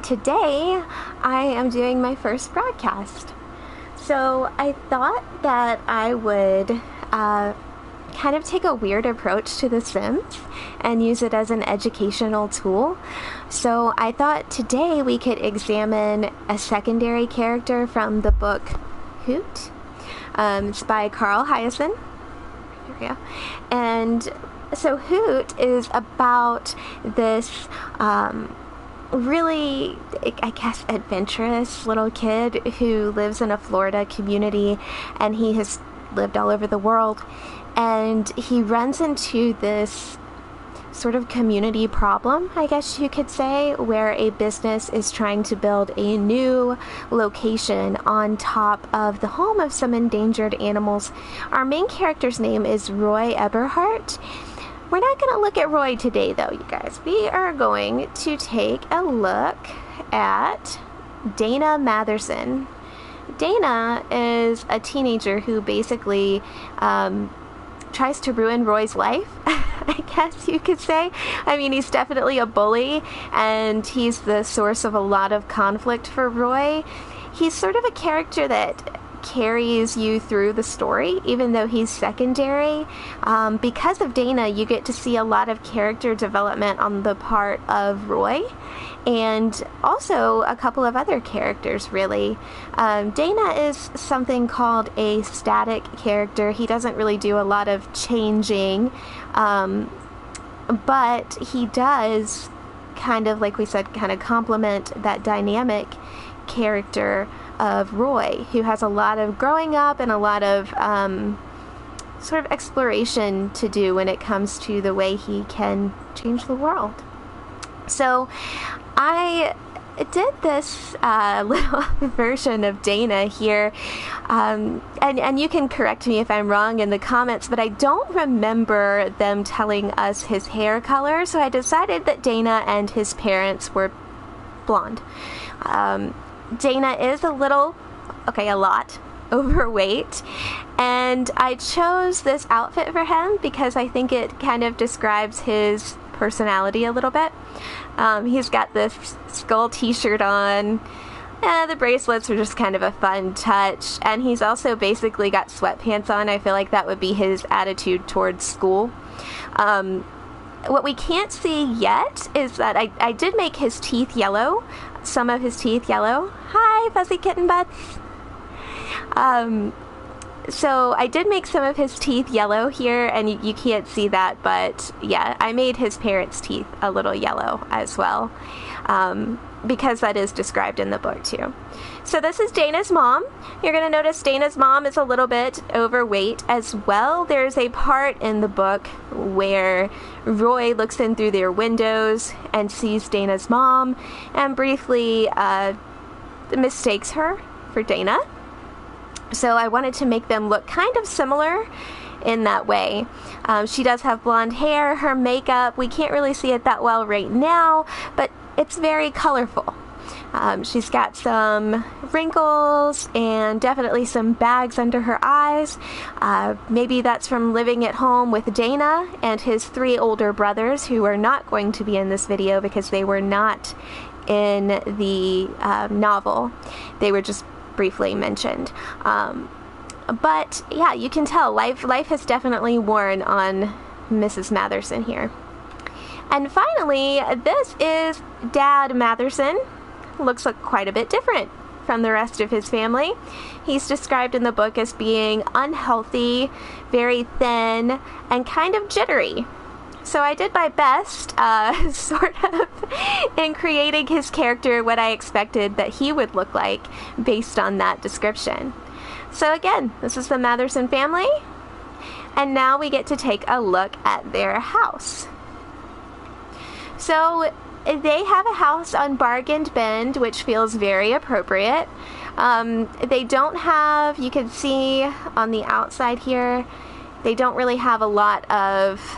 today I am doing my first broadcast. So I thought that I would kind of take a weird approach to The Sims and use it as an educational tool. So I thought today we could examine a secondary character from the book Hoot. It's by Carl Hiaasen. Here we go. And so Hoot is about this really, I guess, adventurous little kid who lives in a Florida community, and he has lived all over the world, and he runs into this sort of community problem, I guess you could say, where a business is trying to build a new location on top of the home of some endangered animals. Our main character's name is Roy Eberhardt. We're not going to look at Roy today, though, you guys. We are going to take a look at Dana Matherson. Dana is a teenager who basically tries to ruin Roy's life, I guess you could say. I mean, he's definitely a bully, and he's the source of a lot of conflict for Roy. He's sort of a character that carries you through the story, even though he's secondary. Because of Dana, you get to see a lot of character development on the part of Roy, and also a couple of other characters, really. Dana is something called a static character. He doesn't really do a lot of changing, but he does kind of, like we said, kind of complement that dynamic character of Roy, who has a lot of growing up and a lot of sort of exploration to do when it comes to the way he can change the world. So I did this little version of Dana here, and you can correct me if I'm wrong in the comments, but I don't remember them telling us his hair color, so I decided that Dana and his parents were blonde. Dana is a lot overweight, and I chose this outfit for him because I think it kind of describes his personality a little bit. He's got this skull t-shirt on. The bracelets are just kind of a fun touch, and he's also basically got sweatpants on. I feel like that would be his attitude towards school. What we can't see yet is that I did make his teeth yellow, some of his teeth yellow. Hi, fuzzy kitten butts. So I did make some of his teeth yellow here, and you can't see that, but yeah, I made his parents' teeth a little yellow as well, because that is described in the book too. So this is Dana's mom. You're going to notice Dana's mom is a little bit overweight as well. There's a part in the book where Roy looks in through their windows and sees Dana's mom and briefly mistakes her for Dana. So I wanted to make them look kind of similar in that way. She does have blonde hair. Her makeup, we can't really see it that well right now, but it's very colorful. She's got some wrinkles and definitely some bags under her eyes. Maybe that's from living at home with Dana and his 3 older brothers, who are not going to be in this video because they were not in the novel. They were just briefly mentioned. But yeah, you can tell life has definitely worn on Mrs. Matherson here. And finally, this is Dad Matherson. Looks like quite a bit different from the rest of his family. He's described in the book as being unhealthy, very thin, and kind of jittery. So I did my best, sort of, in creating his character what I expected that he would look like based on that description. So again, this is the Matherson family, and now we get to take a look at their house. So they have a house on Bargain Bend, which feels very appropriate. They don't have, you can see on the outside here, they don't really have a lot of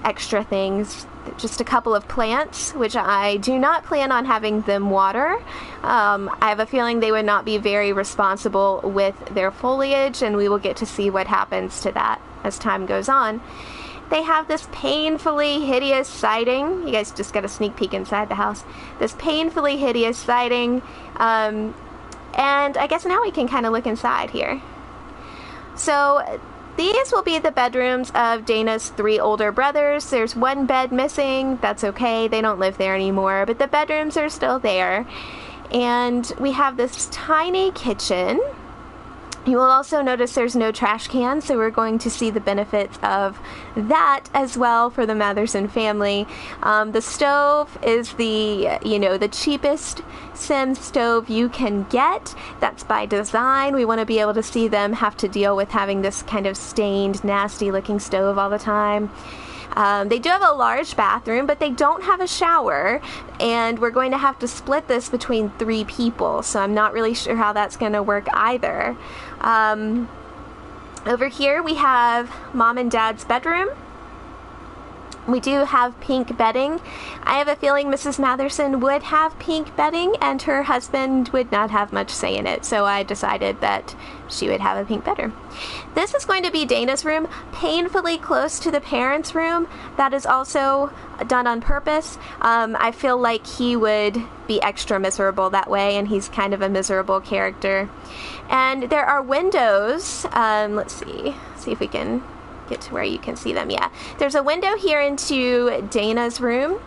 extra things, just a couple of plants, which I do not plan on having them water. I have a feeling they would not be very responsible with their foliage, and we will get to see what happens to that as time goes on. they have this painfully hideous siding. You guys just got a sneak peek inside the house. This painfully hideous siding. And I guess now we can kind of look inside here. So these will be the bedrooms of Dana's 3 older brothers. There's one bed missing. That's okay. They don't live there anymore, but the bedrooms are still there. And we have this tiny kitchen. You will also notice there's no trash can, so we're going to see the benefits of that as well for the Matherson family. The stove is the cheapest Sim stove you can get. That's by design. We want to be able to see them have to deal with having this kind of stained, nasty looking stove all the time. They do have a large bathroom, but they don't have a shower, and we're going to have to split this between 3 people, so I'm not really sure how that's going to work either. Over here we have Mom and Dad's bedroom. We do have pink bedding. I have a feeling Mrs. Matherson would have pink bedding and her husband would not have much say in it, so I decided that she would have a pink bedroom. This is going to be Dana's room, painfully close to the parents' room. That is also done on purpose. I feel like he would be extra miserable that way, and he's kind of a miserable character. And there are windows. Let's see if we can get to where you can see them. Yeah, there's a window here into Dana's room.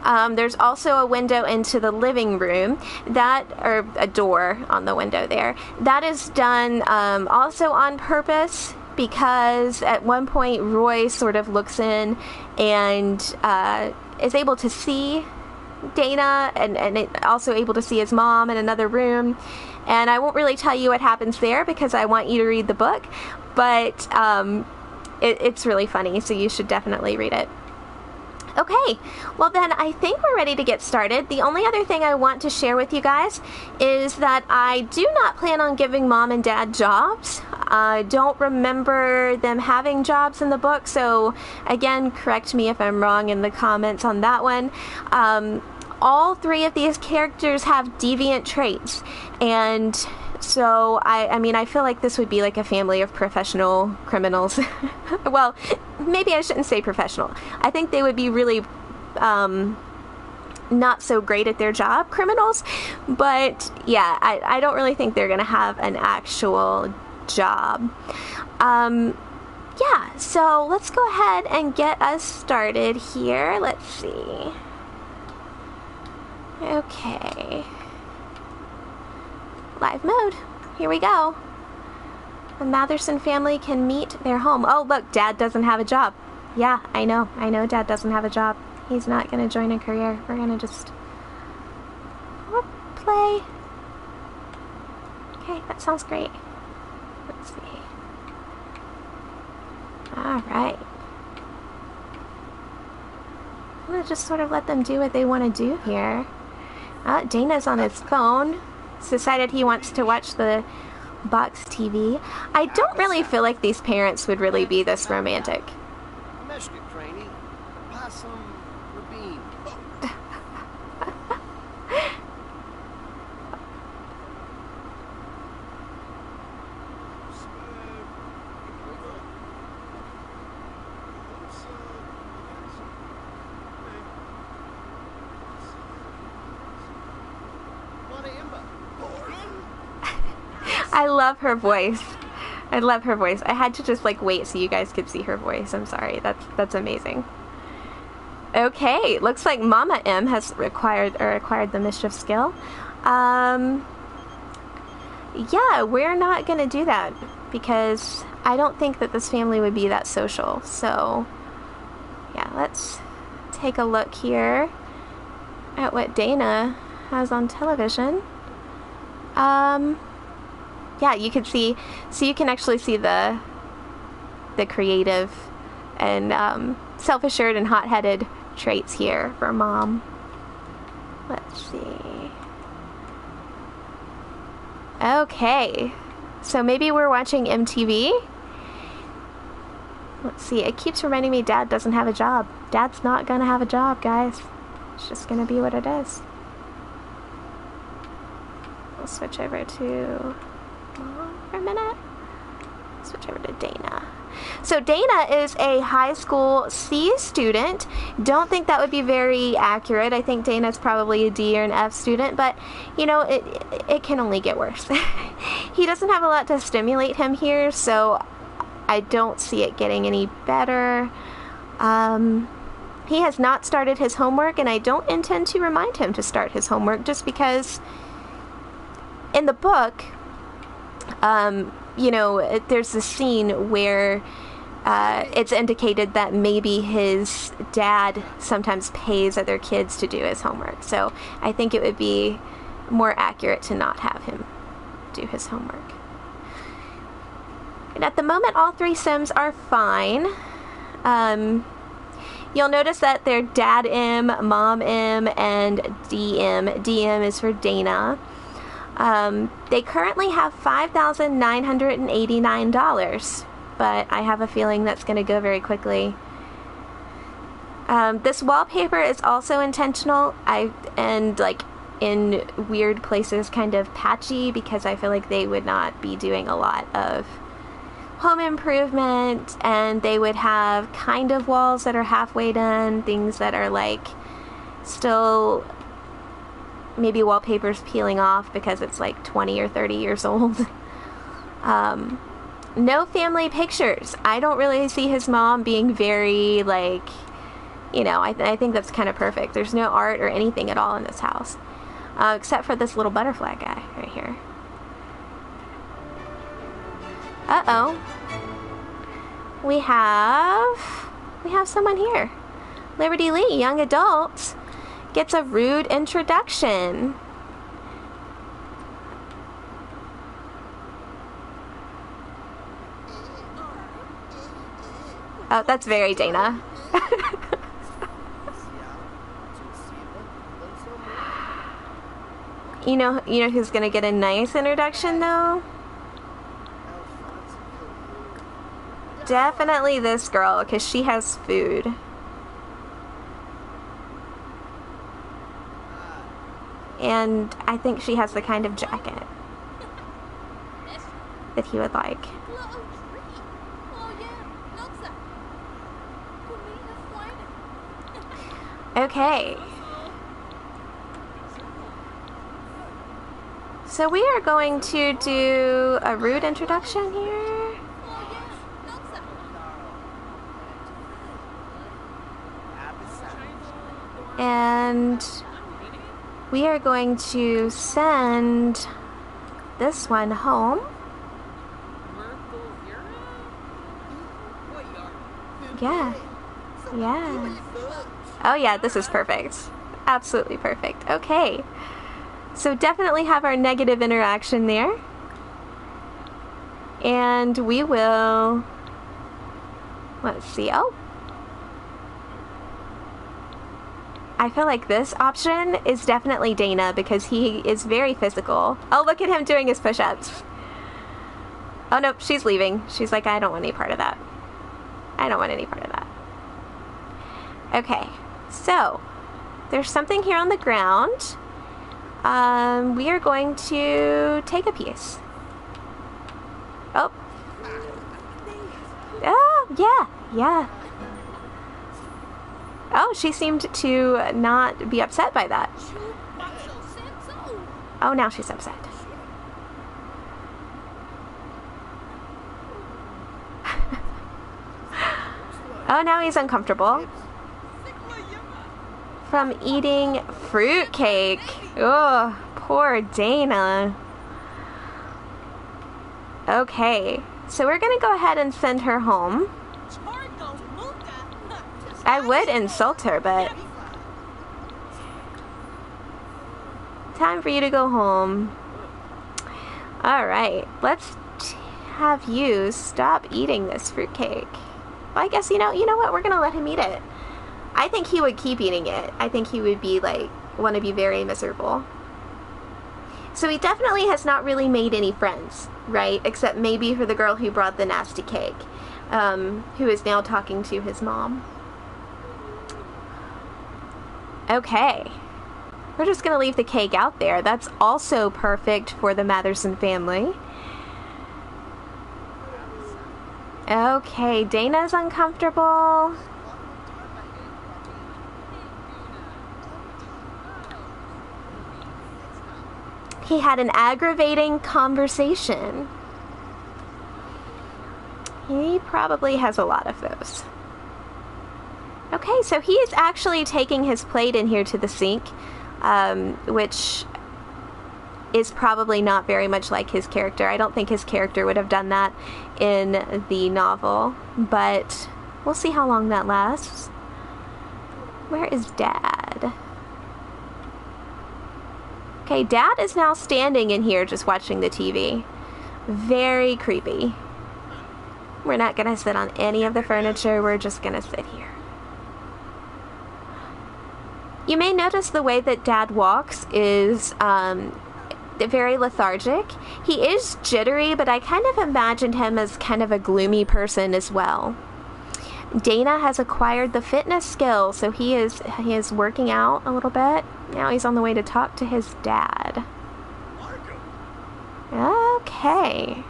There's also a window into the living room, or a door on the window there. That is done also on purpose, because at one point Roy sort of looks in and is able to see Dana, and also able to see his mom in another room. And I won't really tell you what happens there because I want you to read the book, but it's really funny, so you should definitely read it. Okay, well then I think we're ready to get started. The only other thing I want to share with you guys is that I do not plan on giving Mom and Dad jobs. I don't remember them having jobs in the book, so again, correct me if I'm wrong in the comments on that one. All 3 of these characters have deviant traits, and so, I feel like this would be like a family of professional criminals. Well, maybe I shouldn't say professional. I think they would be really not so great at their job criminals. But, yeah, I don't really think they're going to have an actual job. Yeah, so let's go ahead and get us started here. Let's see. Okay. Live mode. Here we go. The Matherson family can meet their home. Oh, look, Dad doesn't have a job. Yeah, I know Dad doesn't have a job. He's not going to join a career. We're going to just play. Okay, that sounds great. Let's see. Alright. I'm going to just sort of let them do what they want to do here. Dana's on his phone. He's decided he wants to watch the box TV. I don't really feel like these parents would really be this romantic. I love her voice. I love her voice. I had to just like wait so you guys could see her voice. I'm sorry. That's amazing. Okay, looks like Mama M has acquired the mischief skill. Yeah, we're not gonna do that because I don't think that this family would be that social. So yeah, let's take a look here at what Dana has on television. Yeah, you can see, so you can actually see the creative and self-assured and hot-headed traits here for Mom. Let's see. Okay, so maybe we're watching MTV. Let's see, it keeps reminding me Dad doesn't have a job. Dad's not gonna have a job, guys. It's just gonna be what it is. We'll switch over to Mom for a minute. Switch over to Dana. So Dana is a high school C student. Don't think that would be very accurate. I think Dana's probably a D or an F student, but you know, it can only get worse. He doesn't have a lot to stimulate him here, so I don't see it getting any better. He has not started his homework, and I don't intend to remind him to start his homework just because in the book, you know, there's a scene where it's indicated that maybe his dad sometimes pays other kids to do his homework. So I think it would be more accurate to not have him do his homework. And at the moment, all three Sims are fine. You'll notice that they're Dad M, Mom M, and DM. DM is for Dana. They currently have $5,989, but I have a feeling that's going to go very quickly. This wallpaper is also intentional, and like in weird places kind of patchy, because I feel like they would not be doing a lot of home improvement, and they would have kind of walls that are halfway done, things that are like still maybe wallpaper's peeling off because it's like 20 or 30 years old. No family pictures. I don't really see his mom being very like, you know, I think that's kind of perfect. There's no art or anything at all in this house, except for this little butterfly guy right here. Uh-oh. We have someone here. Liberty Lee, young adult, gets a rude introduction. Oh, that's very Dana. You know who's gonna get a nice introduction though? Definitely this girl, because she has food. And I think she has the kind of jacket that he would like. Okay. So we are going to do a rude introduction here. And we are going to send this one home. Yeah. Yeah. Oh yeah, this is perfect. Absolutely perfect. Okay. So definitely have our negative interaction there. And we will... Let's see. Oh. I feel like this option is definitely Dana because he is very physical. Oh, look at him doing his push-ups. Oh, nope, she's leaving. She's like, I don't want any part of that. I don't want any part of that. Okay, so there's something here on the ground. We are going to take a piece. Oh. Oh, yeah, yeah. Oh, she seemed to not be upset by that. Oh, now she's upset. Oh, now he's uncomfortable. From eating fruitcake. Oh, poor Dana. Okay, so we're gonna go ahead and send her home. I would insult her, but time for you to go home. Alright, let's have you stop eating this fruitcake. Well, I guess, you know what? We're gonna let him eat it. I think he would keep eating it. I think he would be, like, want to be very miserable. So he definitely has not really made any friends, right? Except maybe for the girl who brought the nasty cake, who is now talking to his mom. Okay. We're just going to leave the cake out there. That's also perfect for the Matherson family. Okay, Dana's uncomfortable. He had an aggravating conversation. He probably has a lot of those. Okay, so he is actually taking his plate in here to the sink, which is probably not very much like his character. I don't think his character would have done that in the novel, but we'll see how long that lasts. Where is Dad? Okay, Dad is now standing in here just watching the TV. Very creepy. We're not gonna sit on any of the furniture, we're just gonna sit here. You may notice the way that Dad walks is very lethargic. He is jittery, but I kind of imagined him as kind of a gloomy person as well. Dana has acquired the fitness skill, so he is working out a little bit. Now he's on the way to talk to his dad. Okay.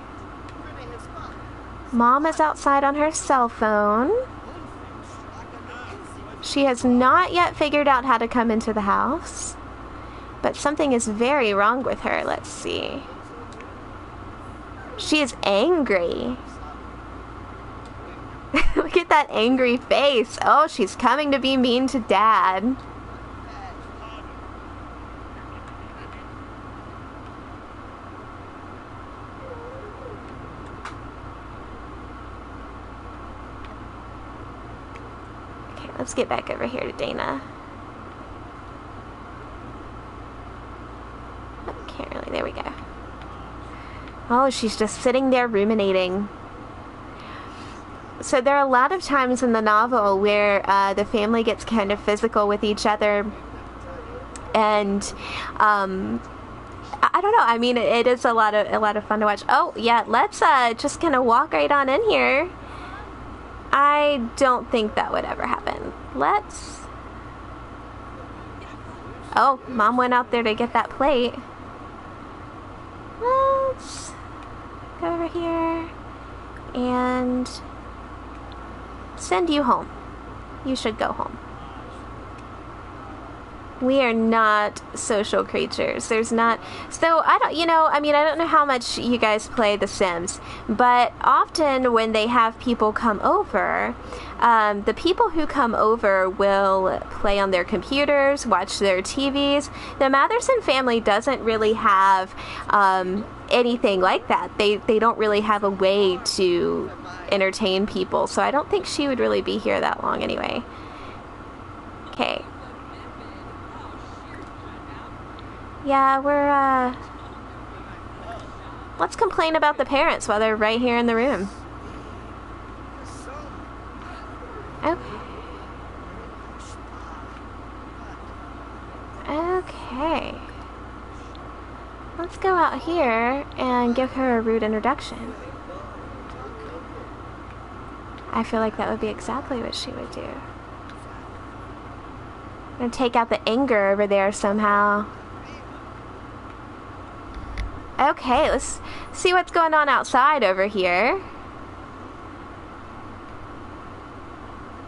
Mom is outside on her cell phone. She has not yet figured out how to come into the house, but something is very wrong with her. Let's see. She is angry. Look at that angry face. Oh, she's coming to be mean to Dad. Okay, let's get back over here to Dana. Can't really, there we go. Oh, she's just sitting there ruminating. So there are a lot of times in the novel where the family gets kind of physical with each other, and I don't know. I mean, it is a lot of fun to watch. Oh yeah, let's just kind of walk right on in here. I don't think that would ever happen. Let's. Oh, Mom went out there to get that plate. Let's go over here and send you home. You should go home. We are not social creatures. There's not. So I don't, I don't know how much you guys play The Sims, but often when they have people come over, the people who come over will play on their computers, watch their TVs. The Matherson family doesn't really have anything like that. They don't really have a way to entertain people, so I don't think she would really be here that long anyway. Okay. Yeah, we're, let's complain about the parents while they're right here in the room. Okay. Okay. Let's go out here and give her a rude introduction. I feel like that would be exactly what she would do. I'm gonna take out the anger over there somehow. Okay, let's see what's going on outside over here.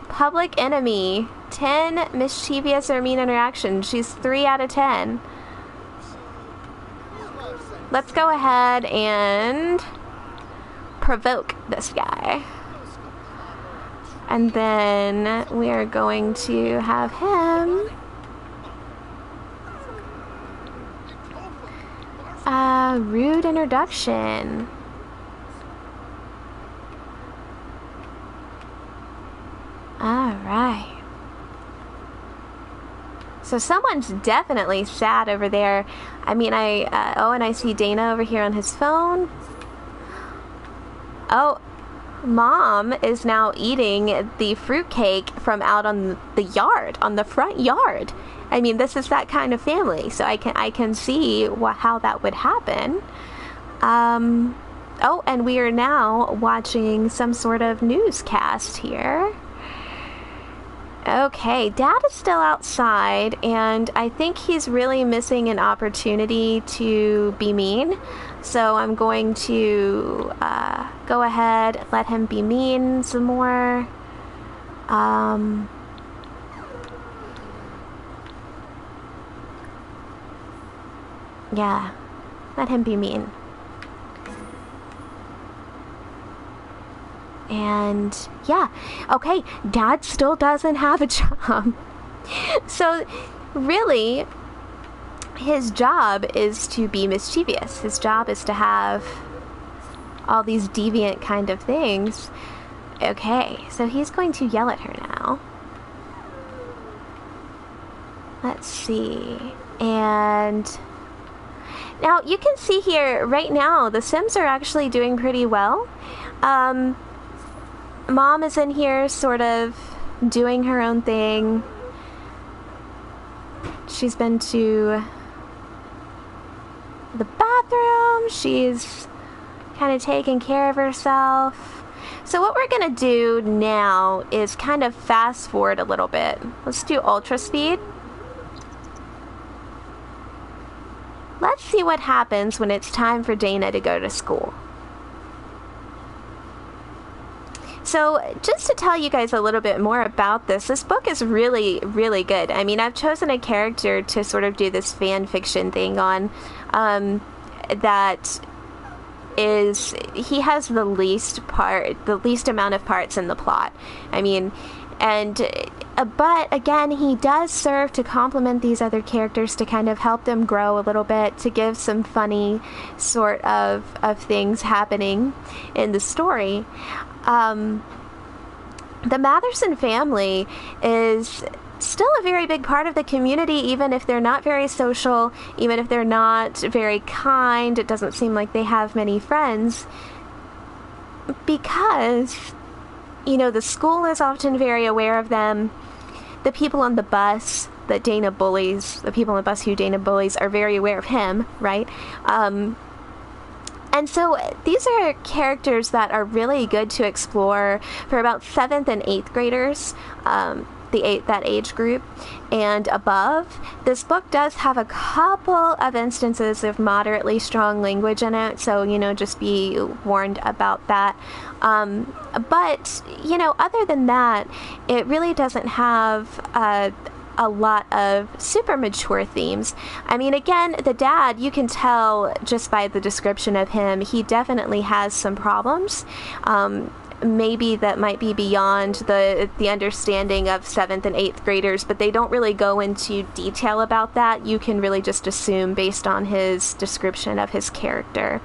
Public enemy. 10 mischievous or mean interactions. She's 3 out of 10. Let's go ahead and provoke this guy. And then we are going to have him rude introduction. Alright. So someone's definitely sad over there. I mean, oh, and I see Dana over here on his phone. Oh, Mom is now eating the fruitcake from out on the yard, on the front yard. I mean, this is that kind of family, so I can see how that would happen. Oh, and we are now watching some sort of newscast here. Okay, Dad is still outside, and I think he's really missing an opportunity to be mean. So I'm going to go ahead, let him be mean some more. Yeah, let him be mean. And yeah, okay, Dad still doesn't have a job. So really, his job is to be mischievous. His job is to have all these deviant kind of things. Okay, so he's going to yell at her now. Let's see. And now you can see here right now the Sims are actually doing pretty well. Mom is in here sort of doing her own thing. She's been to the bathroom. She's kind of taking care of herself. So what we're going to do now is kind of fast forward a little bit. Let's do ultra speed. Let's see what happens when it's time for Dana to go to school. So just to tell you guys a little bit more about this book is really, really good. I mean, I've chosen a character to sort of do this fan fiction thing on that is, he has the least amount of parts in the plot. I mean, and but again, he does serve to complement these other characters to kind of help them grow a little bit, to give some funny sort of things happening in the story. The Matherson family is still a very big part of the community, even if they're not very social, even if they're not very kind. It doesn't seem like they have many friends, because, you know, the school is often very aware of them. The people on the bus that Dana bullies, the people on the bus who Dana bullies, are very aware of him, right? And so these are characters that are really good to explore for about 7th and 8th graders, that age group and above. This book does have a couple of instances of moderately strong language in it, so, you know, just be warned about that. But, you know, other than that, it really doesn't have a lot of super mature themes. I mean, again, the dad, you can tell just by the description of him, he definitely has some problems. Maybe that might be beyond the understanding of 7th and 8th graders, but they don't really go into detail about that. You can really just assume based on his description of his character.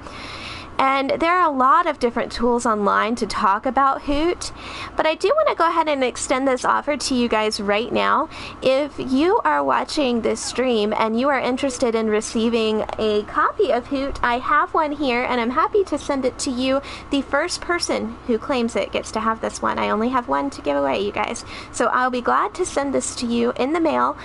And there are a lot of different tools online to talk about Hoot, but I do want to go ahead and extend this offer to you guys right now. If you are watching this stream and you are interested in receiving a copy of Hoot, I have one here and I'm happy to send it to you. The first person who claims it gets to have this one. I only have one to give away, you guys. So I'll be glad to send this to you in the mail.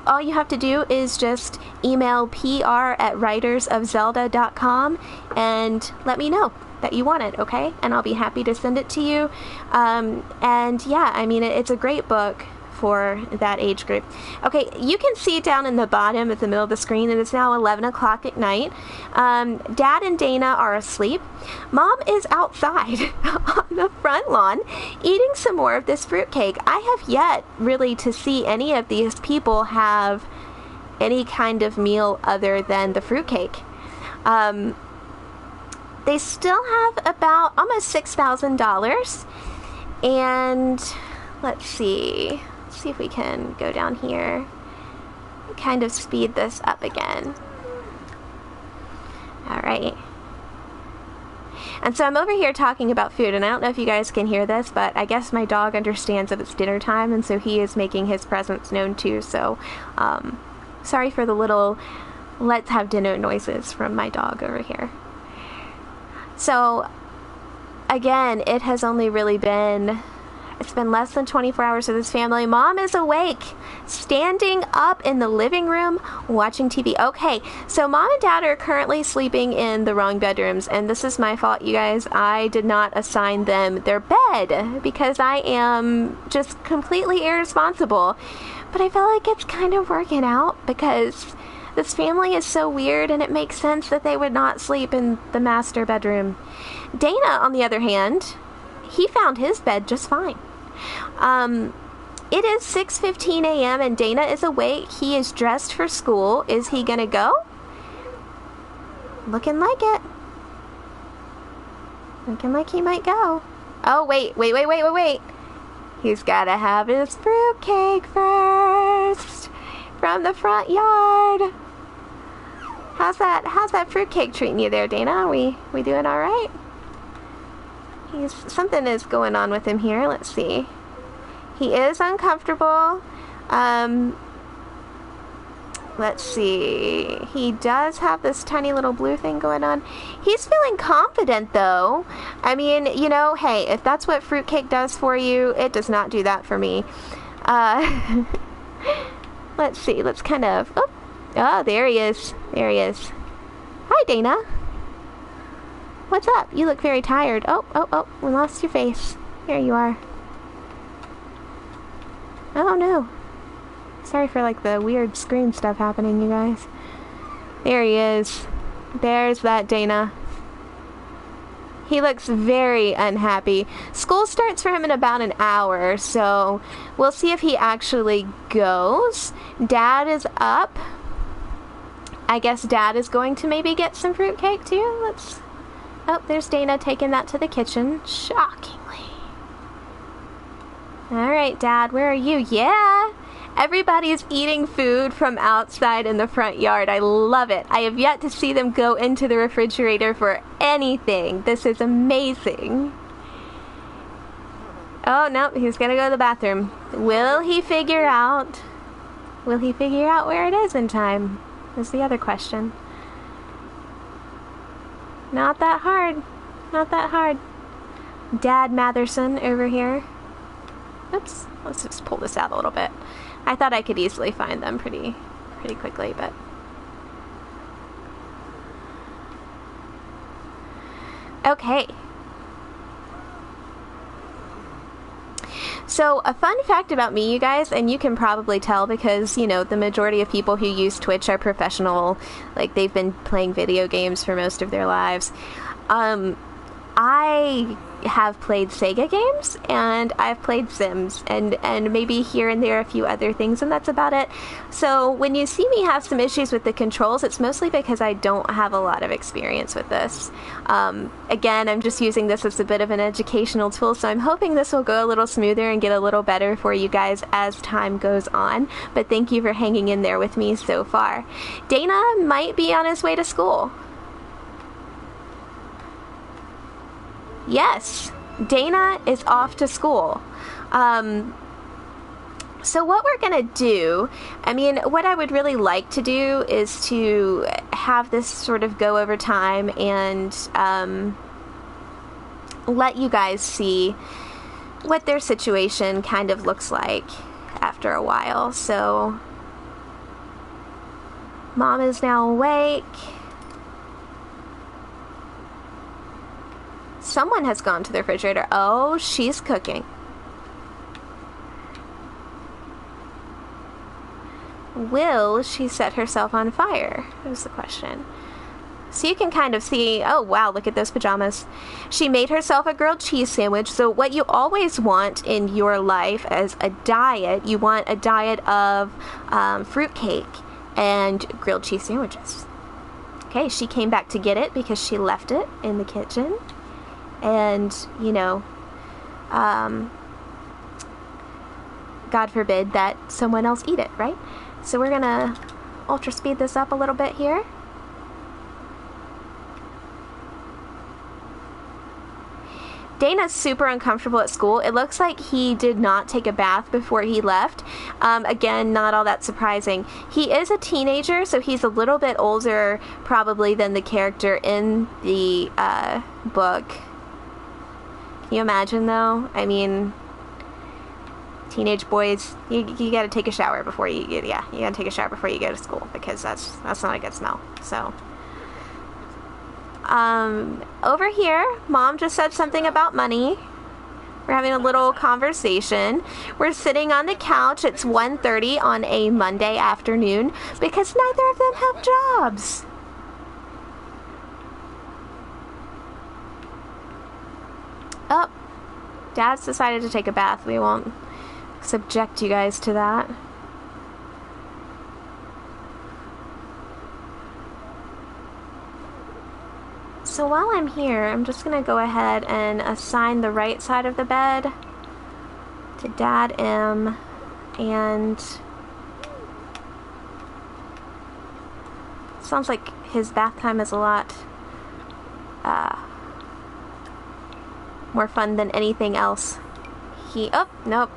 All you have to do is just email pr@writersofzelda.com and let me know that you want it, okay? And I'll be happy to send it to you. And yeah, I mean, it's a great book for that age group. Okay, you can see down in the bottom at the middle of the screen that it's now 11 o'clock at night. Dad and Dana are asleep. Mom is outside on the front lawn eating some more of this fruitcake. I have yet really to see any of these people have any kind of meal other than the fruitcake. They still have about almost $6,000. And let's see if we can go down here and kind of speed this up again. All right. And so I'm over here talking about food, and I don't know if you guys can hear this, but I guess my dog understands that it's dinner time, and so he is making his presence known too. So sorry for the little let's have dinner noises from my dog over here. So again, it has only really been It's been less than 24 hours with his family. Mom is awake, standing up in the living room, watching TV. Okay, so Mom and Dad are currently sleeping in the wrong bedrooms, and this is my fault, you guys. I did not assign them their bed because I am just completely irresponsible. But I feel like it's kind of working out because this family is so weird, and it makes sense that they would not sleep in the master bedroom. Dana, on the other hand, he found his bed just fine. It is 6:15 a.m. and Dana is awake. He is dressed for school. Is he gonna go? Looking like it. Looking like he might go. Oh, wait. He's gotta have his fruitcake first. From the front yard. How's that fruitcake treating you there, Dana? We doing all right? Something is going on with him here. Let's see. He is uncomfortable. Let's see. He does have this tiny little blue thing going on. He's feeling confident, though. I mean, you know, hey, if that's what fruitcake does for you, it does not do that for me. Let's see. Let's kind of... Oh, there he is. There he is. Hi, Dana. What's up? You look very tired. Oh, we lost your face. Here you are. Oh, no. Sorry for, like, the weird screen stuff happening, you guys. There he is. There's that Dana. He looks very unhappy. School starts for him in about an hour, so we'll see if he actually goes. Dad is up. I guess Dad is going to maybe get some fruitcake, too. Oh, there's Dana taking that to the kitchen. Shockingly. Alright, Dad, where are you? Yeah! Everybody's eating food from outside in the front yard. I love it. I have yet to see them go into the refrigerator for anything. This is amazing. Oh, no, he's gonna go to the bathroom. Will he figure out where it is in time? Is the other question. Not that hard. Not that hard. Dad Matherson over here. Oops. Let's just pull this out a little bit. I thought I could easily find them pretty quickly, but... Okay. So, a fun fact about me, you guys, and you can probably tell because, you know, the majority of people who use Twitch are professional, like, they've been playing video games for most of their lives. I have played Sega games, and I've played Sims, and maybe here and there a few other things, and that's about it. So when you see me have some issues with the controls, it's mostly because I don't have a lot of experience with this. Again, I'm just using this as a bit of an educational tool, so I'm hoping this will go a little smoother and get a little better for you guys as time goes on, but thank you for hanging in there with me so far. Dana might be on his way to school. Yes, Dana is off to school. So what we're gonna do, I mean, what I would really like to do is to have this sort of go over time and let you guys see what their situation kind of looks like after a while. So, Mom is now awake. Someone has gone to the refrigerator. Oh, she's cooking. Will she set herself on fire? Is the question. So you can kind of see, oh wow, look at those pajamas. She made herself a grilled cheese sandwich. So what you always want in your life as a diet, you want a diet of fruitcake and grilled cheese sandwiches. Okay, she came back to get it because she left it in the kitchen. And, you know, God forbid that someone else eat it, right? So we're gonna ultra speed this up a little bit here. Dana's super uncomfortable at school. It looks like he did not take a bath before he left. Again, not all that surprising. He is a teenager, so he's a little bit older probably than the character in the book. Can you imagine, though? I mean, teenage boys, you gotta take a shower before you get, you gotta take a shower before you go to school, because that's not a good smell. So, over here, Mom just said something about money. We're having a little conversation. We're sitting on the couch. It's 1:30 on a Monday afternoon because neither of them have jobs. Oh, Dad's decided to take a bath. We won't subject you guys to that. So while I'm here, I'm just going to go ahead and assign the right side of the bed to Dad M, and sounds like his bath time is a lot more fun than anything else. Oh, nope.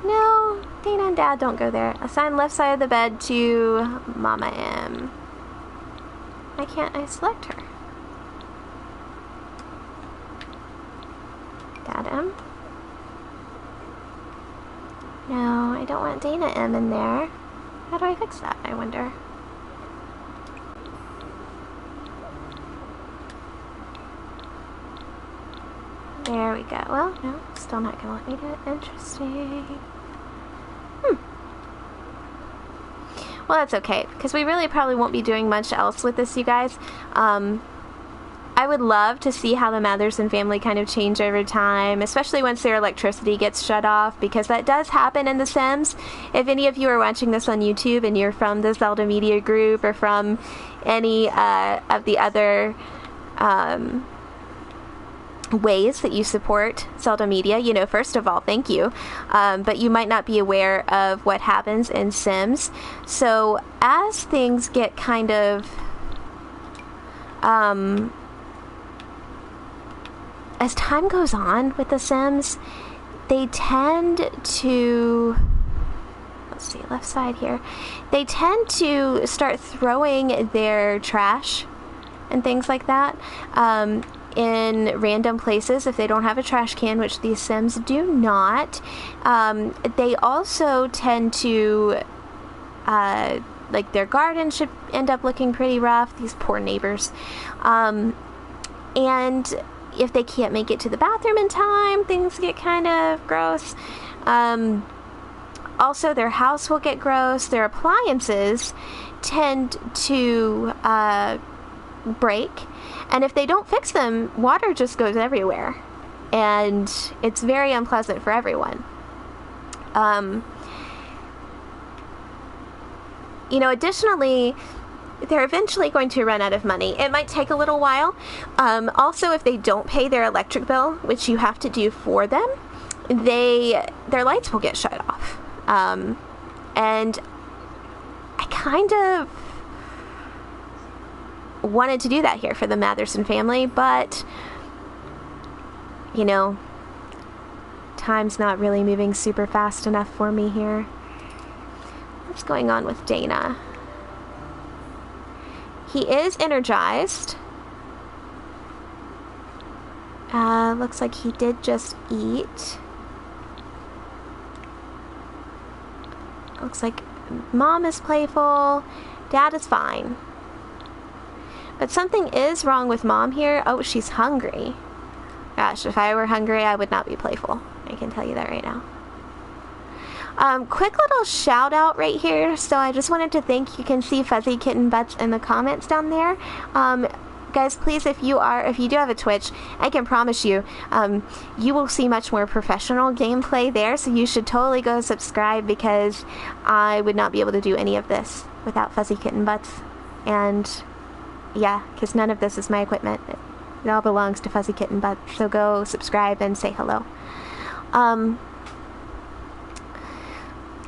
No, Dana and Dad, don't go there. Assign left side of the bed to Mama M. Why can't I select her? Dad M? No, I don't want Dana M in there. How do I fix that, I wonder? There we go. Well, no, still not gonna let me do it. Interesting. Well, that's okay, because we really probably won't be doing much else with this, you guys. I would love to see how the Matherson family kind of change over time, especially once their electricity gets shut off, because that does happen in The Sims. If any of you are watching this on YouTube and you're from the Zelda Media Group or from any of the other ways that you support Zelda Media, you know, first of all, thank you. But you might not be aware of what happens in Sims. So as things get kind of as time goes on with The Sims, they tend to, let's see, left side here, they tend to start throwing their trash and things like that in random places if they don't have a trash can, which these Sims do not. They also tend to, like, their garden should end up looking pretty rough, these poor neighbors. And if they can't make it to the bathroom in time, things get kind of gross. Also, their house will get gross. Their appliances tend to break. And if they don't fix them, water just goes everywhere. And it's very unpleasant for everyone. You know, additionally, they're eventually going to run out of money. It might take a little while. Also, if they don't pay their electric bill, which you have to do for them, their lights will get shut off. And I kind of wanted to do that here for the Matherson family, but, you know, time's not really moving super fast enough for me here. What's going on with Dana? He is energized. Looks like he did just eat. Looks like Mom is playful. Dad is fine. But something is wrong with Mom here. Oh, she's hungry. Gosh, if I were hungry, I would not be playful. I can tell you that right now. Quick little shout out right here. So I just wanted to thank, you can see Fuzzy Kitten Butts in the comments down there. Guys, please, if you do have a Twitch, I can promise you, you will see much more professional gameplay there. So you should totally go subscribe, because I would not be able to do any of this without Fuzzy Kitten Butts. And yeah, because none of this is my equipment. It all belongs to Fuzzy Kitten Butts. So go subscribe and say hello.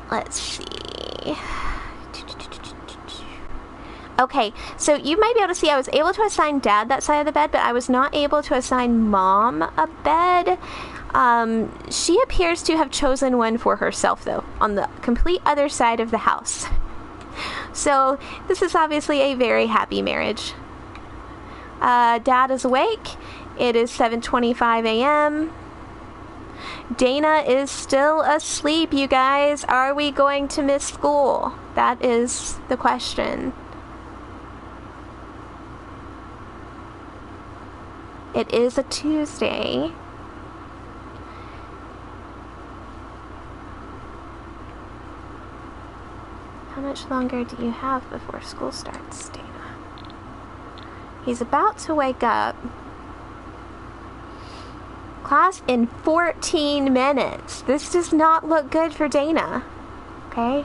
Let's see. Okay, so you might be able to see I was able to assign Dad that side of the bed, but I was not able to assign Mom a bed. She appears to have chosen one for herself, though, on the complete other side of the house. So this is obviously a very happy marriage. Dad is awake. It is 7:25 a.m. Dana is still asleep, you guys. Are we going to miss school? That is the question. It is a Tuesday. How much longer do you have before school starts, Dana? He's about to wake up. Class in 14 minutes. This does not look good for Dana. Okay.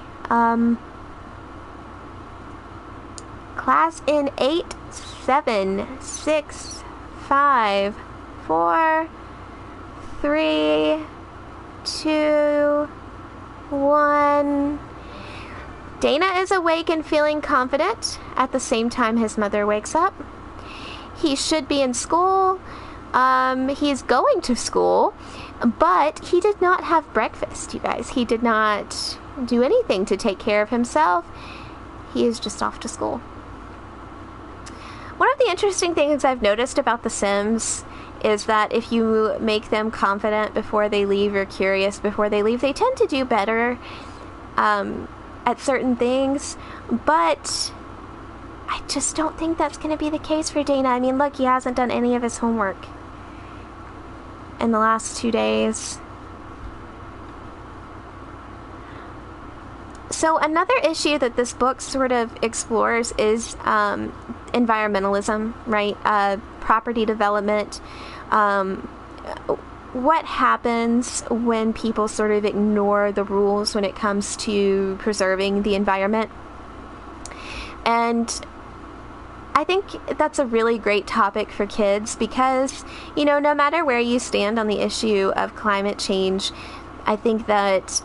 Class in 8, 7, 6, 5, 4, 3, 2, 1. Dana is awake and feeling confident at the same time his mother wakes up. He should be in school. He's going to school, but he did not have breakfast, you guys. He did not do anything to take care of himself. He is just off to school. One of the interesting things I've noticed about The Sims is that if you make them confident before they leave or curious before they leave, they tend to do better at certain things, but I just don't think that's going to be the case for Dana. I mean, look, he hasn't done any of his homework in the last 2 days. So another issue that this book sort of explores is environmentalism, right? Property development. What happens when people sort of ignore the rules when it comes to preserving the environment? And I think that's a really great topic for kids because, you know, no matter where you stand on the issue of climate change, I think that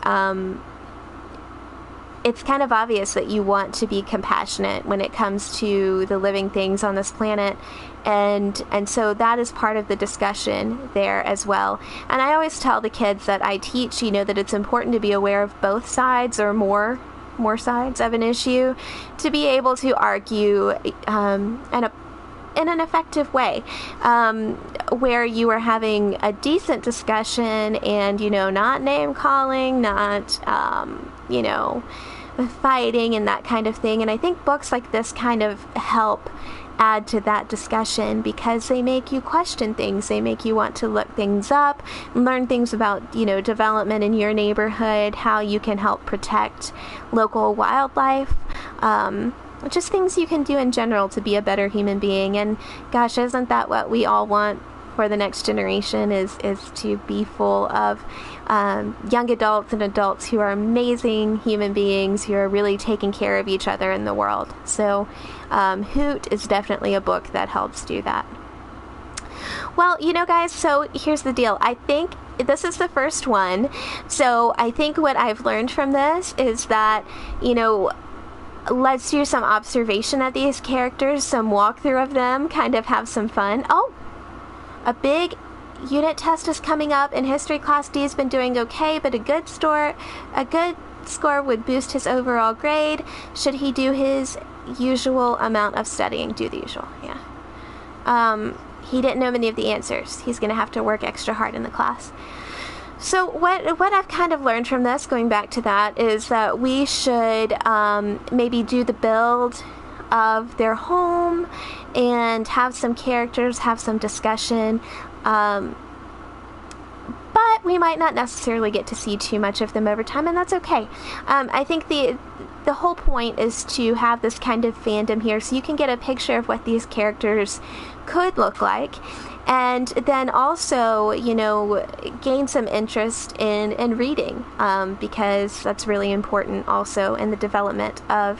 it's kind of obvious that you want to be compassionate when it comes to the living things on this planet. And so that is part of the discussion there as well. And I always tell the kids that I teach, you know, that it's important to be aware of both sides or more sides of an issue to be able to argue in an effective way, where you are having a decent discussion and, you know, not name calling, not, you know, fighting and that kind of thing. And I think books like this kind of help add to that discussion because they make you question things. They make you want to look things up, learn things about, you know, development in your neighborhood, how you can help protect local wildlife, just things you can do in general to be a better human being. And gosh, isn't that what we all want for the next generation, is to be full of young adults and adults who are amazing human beings who are really taking care of each other in the world. So Hoot is definitely a book that helps do that. Well, you know, guys, so here's the deal. I think this is the first one. So I think what I've learned from this is that, you know, let's do some observation of these characters, some walkthrough of them, kind of have some fun. Oh, a big unit test is coming up. In history class, D has been doing okay, but a good score would boost his overall grade. Should he do his usual amount of studying? Do the usual, yeah. He didn't know many of the answers. He's going to have to work extra hard in the class. So what I've kind of learned from this, going back to that, is that we should maybe do the build of their home and have some characters, have some discussion, but we might not necessarily get to see too much of them over time, and that's okay. I think the whole point is to have this kind of fandom here so you can get a picture of what these characters could look like, and then also, you know, gain some interest in reading, because that's really important also in the development of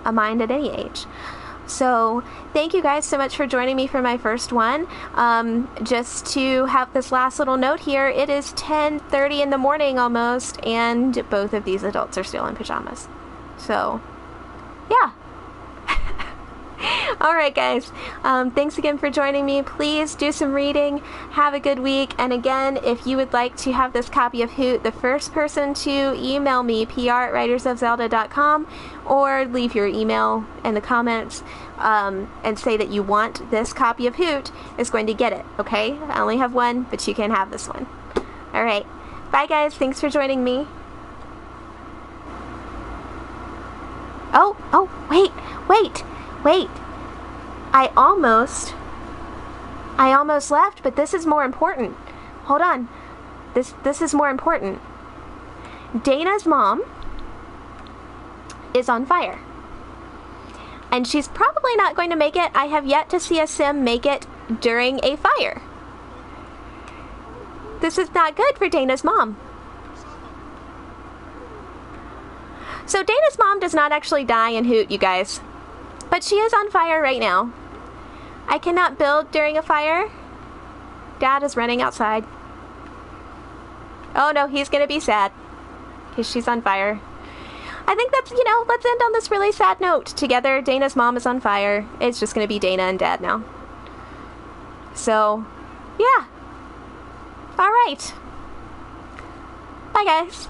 a mind at any age. So thank you guys so much for joining me for my first one. Just to have this last little note here, it is 10:30 in the morning almost, and both of these adults are still in pajamas. So yeah. Alright guys, thanks again for joining me. Please do some reading, have a good week, and again, if you would like to have this copy of Hoot, the first person to email me, pr@writersofzelda.com, or leave your email in the comments and say that you want this copy of Hoot is going to get it, okay? I only have one, but you can have this one. Alright. Bye, guys. Thanks for joining me. Oh, wait. I almost left, but this is more important. Hold on. This is more important. Dana's mom is on fire. And she's probably not going to make it. I have yet to see a sim make it during a fire. This is not good for Dana's mom. So Dana's mom does not actually die in Hoot, you guys. But she is on fire right now. I cannot build during a fire. Dad is running outside. Oh no, he's gonna be sad. Because she's on fire. I think that's, let's end on this really sad note. Together, Dana's mom is on fire. It's just gonna be Dana and Dad now. So, yeah. Alright. Bye, guys.